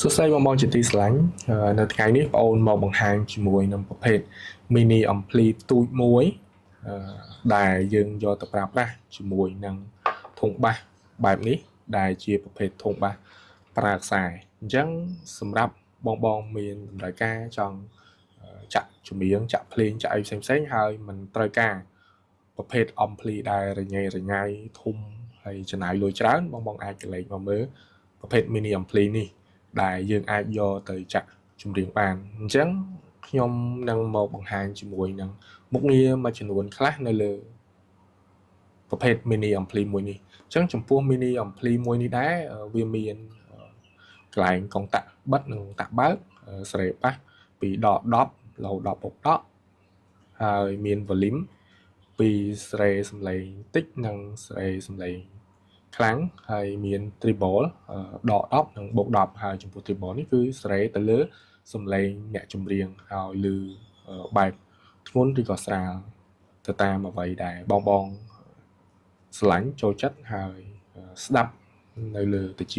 សួស្តីបងប្អូនជាទីស្រឡាញ់នៅថ្ងៃនេះបងប្អូនមកបង្ហាញជាមួយនឹងប្រភេទ mini ampli ទូចមួយដែលយើងយកទៅប្រើប្រាស់ជាមួយនឹងធុងបាសបែបនេះដែលជាប្រភេទធុងបាសប្រើខ្សែអញ្ចឹងសម្រាប់បងមានតម្រូវការចង់ចាក់ចម្រៀងចាក់ភ្លេងចាក់អីផ្សេងៗហើយមិនត្រូវការប្រភេទ ampli ដែលរញ៉េរញ៉ៃធំហើយចំណាយលុយច្រើនបងអាចកលេចមកមើលប្រភេទ mini ampli នេះដែលយើងអាចយកទៅចាក់ចម្រៀងបានអញ្ចឹងខ្ញុំនឹងមកបង្ហាញជាមួយនឹងមុខងារមួយចំនួនខ្លះនៅលើប្រភេទ mini ampli មួយនេះអញ្ចឹងចំពោះ mini ampli មួយនេះដែរវាមានកន្លែងកុងតាក់បិទនិងកុងតាក់បើកសេរីប៉ះពីដក10រហូតដល់6ដកហើយមាន volume ពីសេរីសំឡេងតិចនិងសេរីសំឡេងខ្លាំងហើយមាន treble ដក10និងបូក10ហើយចំពោះ treble នេះគឺសេរីទៅលើសំឡេងអ្នកចម្រៀងឲ្យឮបែបធ្ងន់ឬក៏ស្រាលទៅតាមអ្វីដែលបងស្រឡាញ់ចូលចិត្តហើយស្ដាប់នៅលើតិច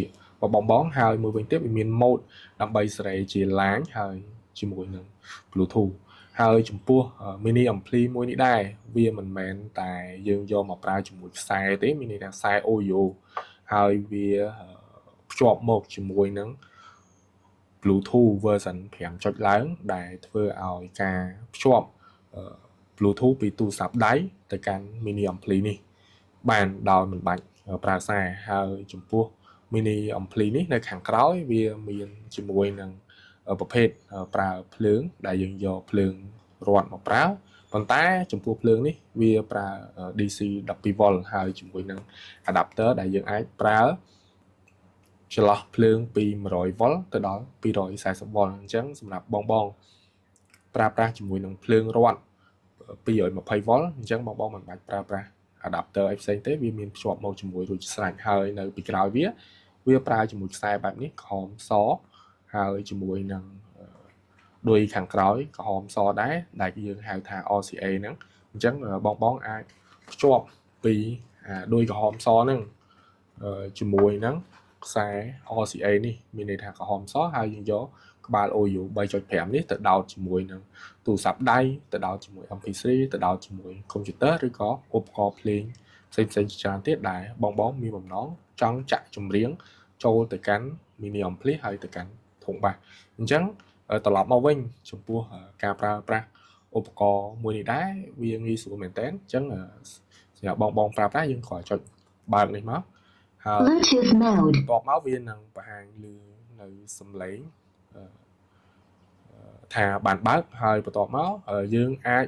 បងហើយមួយវិញទៀតវាមាន mode ដើម្បីសេរីជាឡាញហើយជាមួយនឹង Bluetooth ហើយចំពោះ mini ampli មួយនេះដែរវាមិនមែនតែយើងយកមកប្រើជាមួយខ្សែទេមានន័យថាខ្សែ audio ហើយវាភ្ជាប់មកជាមួយនឹង Bluetooth version 5 ចុចឡើងដែលធ្វើឲ្យការភ្ជាប់ Bluetooth ពីទូរស័ព្ទដៃទៅកាន់ mini ampli នេះបានដោយមិនបាច់ប្រើខ្សែហើយចំពោះ mini ampli នេះនៅខាងក្រោយវាមានជាមួយនឹងប្រភេទប្រើភ្លើងដែលយើងយកភ្លើងរត់មកប្រើប៉ុន្តែចំពោះភ្លើងនេះវាប្រើ DC 12V ហើយជាមួយនឹង adapter ដែលយើងអាចប្រើចន្លោះភ្លើងពី 100V ទៅដល់ 240V អញ្ចឹងសម្រាប់បងប្រើប្រាស់ជាមួយនឹងភ្លើងរត់ 220V អញ្ចឹងបងមិនបាច់ប្រើប្រាស់ adapter អីផ្សេងទេវាមានភ្ជាប់មកជាមួយរួចស្រេចហើយនៅពីក្រោយវាប្រើជាមួយខ្សែបែបនេះក្រហមសហើយជាមួយនឹងដូចខាងក្រោយក្រហមសដែរដែលយើងហៅថា RCA ហ្នឹងអញ្ចឹងបងអាចភ្ជាប់ពីដូចក្រហមសហ្នឹងជាមួយនឹងខ្សែ RCA នេះមានន័យថាក្រហមសហើយយើងយកក្បាល OU 3.5 នេះទៅដោតជាមួយនឹងទូរស័ព្ទដៃទៅដោតជាមួយ MP3 ទៅដោតជាមួយកុំព្យូទ័រឬក៏ឧបករណ៍ភ្លេងផ្សេងច្រើនទៀតដែលបងមានបំណងចង់ចាក់ចម្រៀងចូលទៅកាន់ mini ampli ហើយទៅកាន់ធុងបាសអញ្ចឹងត្រឡប់មកវិញចំពោះការប្រើប្រាស់ឧបករណ៍មួយនេះដែរវាងាយស្រួលមែនតើអញ្ចឹងសម្រាប់បងប្រើប្រាស់យើងគ្រាន់ចុចបើកនេះមកហើយ Bluetooth mode តបមកវានឹងបង្ហាញឮនៅសំឡេងថាបានបើកហើយបន្ទាប់មកយើងអាច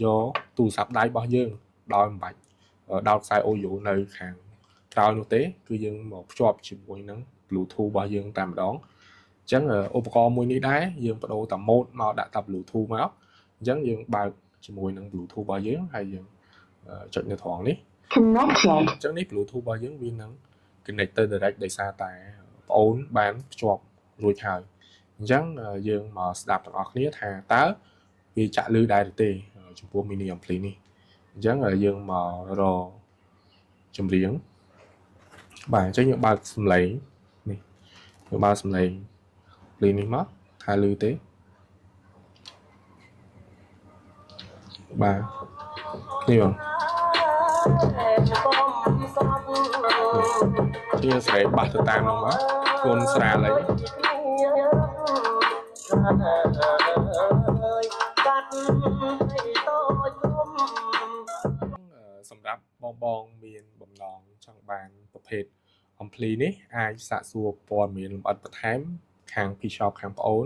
យកទូរស័ព្ទដៃរបស់យើងដោយមិនបាច់ដោតខ្សែ audio នៅខាងក្រោយនោះទេគឺយើងមកភ្ជាប់ជាមួយនឹង Bluetooth របស់យើងតែម្ដងអញ្ចឹងឧបករណ៍មួយនេះដែរយើងបដូរតា mode មកដាក់តា Bluetooth មកអញ្ចឹងយើងបើកជាមួយនឹង Bluetooth របស់យើងហើយយើងចុចនៅត្រង់នេះ connected អញ្ចឹងនេះ Bluetooth របស់យើងវានឹង connect ទៅ direct ដោយសារតែបងអូនបានភ្ជាប់រួចហើយអញ្ចឹងយើងមកស្ដាប់ទាំងអស់គ្នាថាតើវាចាក់ឮដែរទេចំពោះ mini ampli នេះអញ្ចឹងយើងមករកចម្រៀងបាទអញ្ចឹងយើងបើកសំឡេងនេះយើងបើកសំឡេងampli នេះមកថាឮទេបាទនេះបងជាស្រែបាសទៅតាមនោះមកគុណស្រាលអីសម្រាប់បងមានបំណងចង់បានប្រភេទ ampli នេះអាចសាកសួរព័ត៌មានលម្អិតបន្ថែមខាង P-shop ខាងប្អូន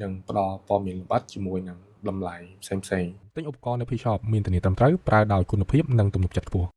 និងផ្ដល់ព័ត៌មានលម្អិតជាមួយនឹងតម្លៃផ្សេងទិញឧបករណ៍នៅ P-shop មានធានាត្រឹមត្រូវប្រើដោយគុណភាពនិងទំនុកចិត្តខ្ពស់